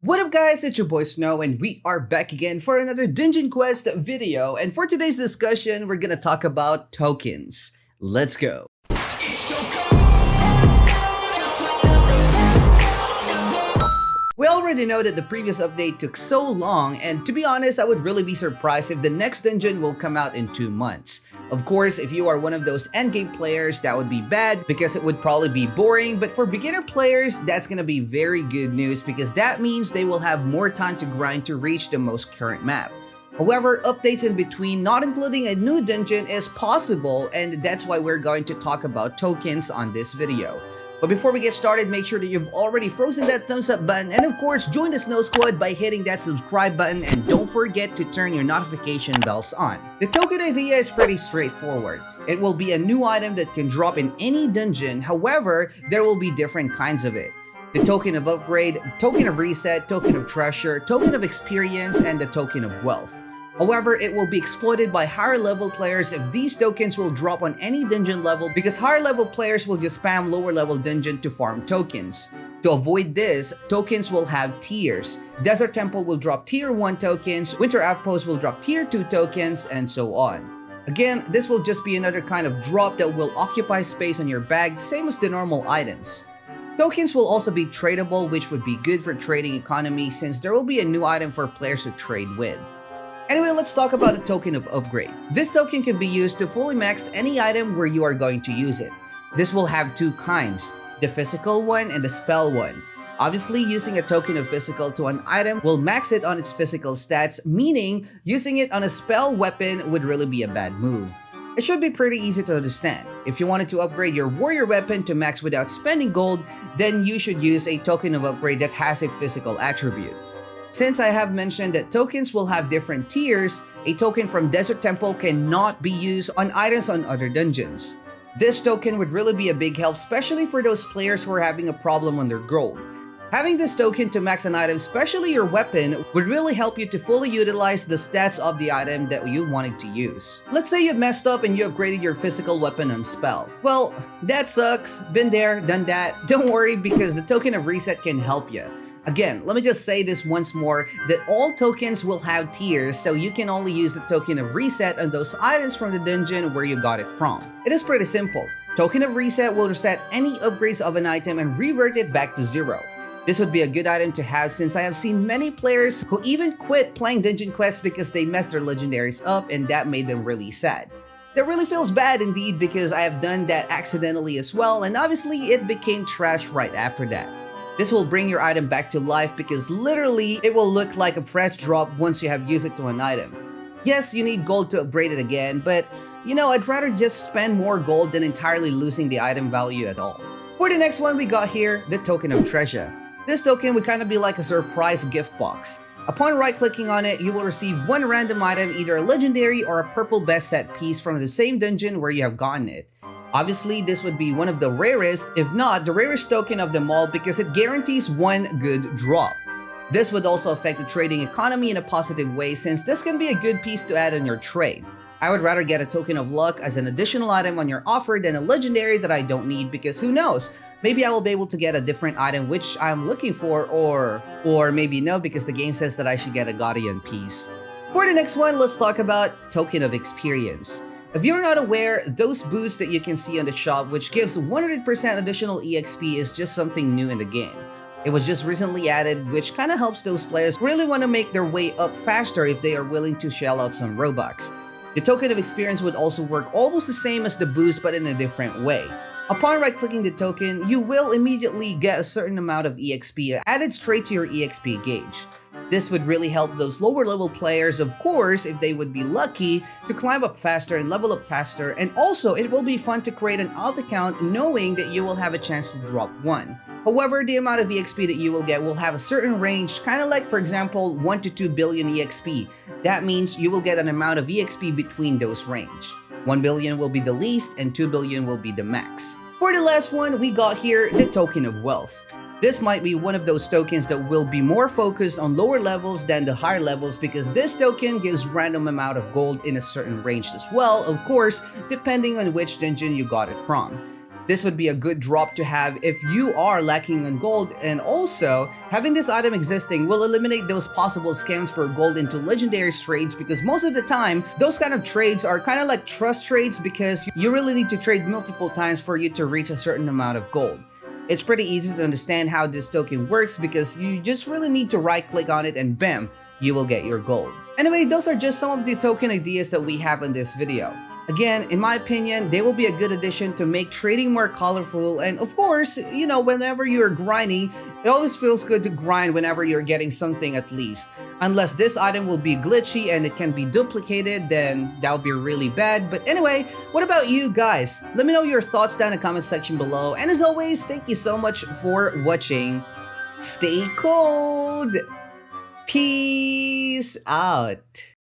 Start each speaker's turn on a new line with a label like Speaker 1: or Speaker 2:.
Speaker 1: What up guys, it's your boy Snow and we are back again for another Dungeon Quest video, and for today's discussion we're gonna talk about tokens. Let's go! We already know that the previous update took so long, and to be honest, I would really be surprised if the next dungeon will come out in 2 months. Of course, if you are one of those endgame players, that would be bad because it would probably be boring, but for beginner players, that's gonna be very good news because that means they will have more time to grind to reach the most current map. However, updates in between, not including a new dungeon, is possible, and that's why we're going to talk about tokens on this video. But before we get started, make sure that you've already frozen that thumbs up button, and of course, join the Snow Squad by hitting that subscribe button, and don't forget to turn your notification bells on. The token idea is pretty straightforward. It will be a new item that can drop in any dungeon, however, there will be different kinds of it. The token of upgrade, token of reset, token of treasure, token of experience, and the token of wealth. However, it will be exploited by higher level players if these tokens will drop on any dungeon level because higher level players will just spam lower level dungeon to farm tokens. To avoid this, tokens will have tiers. Desert Temple will drop tier 1 tokens, Winter Outpost will drop tier 2 tokens, and so on. Again, this will just be another kind of drop that will occupy space on your bag, same as the normal items. Tokens will also be tradable, which would be good for trading economy since there will be a new item for players to trade with. Anyway, let's talk about the token of upgrade. This token can be used to fully max any item where you are going to use it. This will have two kinds, the physical one and the spell one. Obviously, using a token of physical to an item will max it on its physical stats, meaning using it on a spell weapon would really be a bad move. It should be pretty easy to understand. If you wanted to upgrade your warrior weapon to max without spending gold, then you should use a token of upgrade that has a physical attribute. Since I have mentioned that tokens will have different tiers, a token from Desert Temple cannot be used on items on other dungeons. This token would really be a big help, especially for those players who are having a problem on their gold. Having this token to max an item, especially your weapon, would really help you to fully utilize the stats of the item that you wanted to use. Let's say you messed up and you upgraded your physical weapon on spell. Well, that sucks. Been there, done that. Don't worry because the token of reset can help you. Again, let me just say this once more, that all tokens will have tiers, so you can only use the token of reset on those items from the dungeon where you got it from. It is pretty simple. Token of reset will reset any upgrades of an item and revert it back to 0. This would be a good item to have since I have seen many players who even quit playing Dungeon Quests because they messed their legendaries up and that made them really sad. That really feels bad indeed because I have done that accidentally as well, and obviously it became trash right after that. This will bring your item back to life because literally it will look like a fresh drop once you have used it to an item. Yes, you need gold to upgrade it again, but I'd rather just spend more gold than entirely losing the item value at all. For the next one we got here, the token of treasure. This token would kind of be like a surprise gift box. Upon right-clicking on it, you will receive one random item, either a legendary or a purple best set piece from the same dungeon where you have gotten it. Obviously, this would be one of the rarest, if not the rarest token of them all because it guarantees one good drop. This would also affect the trading economy in a positive way since this can be a good piece to add on your trade. I would rather get a token of luck as an additional item on your offer than a legendary that I don't need because who knows, maybe I will be able to get a different item which I'm looking for or maybe no because the game says that I should get a Guardian piece. For the next one, let's talk about token of experience. If you're not aware, those boosts that you can see on the shop which gives 100% additional EXP is just something new in the game. It was just recently added, which kind of helps those players really want to make their way up faster if they are willing to shell out some Robux. The token of experience would also work almost the same as the boost but in a different way. Upon right-clicking the token, you will immediately get a certain amount of EXP added straight to your EXP gauge. This would really help those lower level players, of course, if they would be lucky, to climb up faster and level up faster, and also it will be fun to create an alt account knowing that you will have a chance to drop one. However, the amount of EXP that you will get will have a certain range, kind of like for example 1 to 2 billion EXP. That means you will get an amount of EXP between those range. 1 billion will be the least and 2 billion will be the max. For the last one, we got here the token of wealth. This might be one of those tokens that will be more focused on lower levels than the higher levels because this token gives random amount of gold in a certain range as well, of course, depending on which dungeon you got it from. This would be a good drop to have if you are lacking on gold, and also having this item existing will eliminate those possible scams for gold into legendary trades, because most of the time those kind of trades are kind of like trust trades, because you really need to trade multiple times for you to reach a certain amount of gold. It's pretty easy to understand how this token works, because you just really need to right click on it and bam, you will get your gold. Anyway, those are just some of the token ideas that we have in this video. Again, in my opinion, they will be a good addition to make trading more colorful, and of course, you know, whenever you're grinding, it always feels good to grind whenever you're getting something at least. Unless this item will be glitchy and it can be duplicated, then that would be really bad. But anyway, what about you guys? Let me know your thoughts down in the comment section below, and as always, thank you so much for watching. Stay cold! Peace out!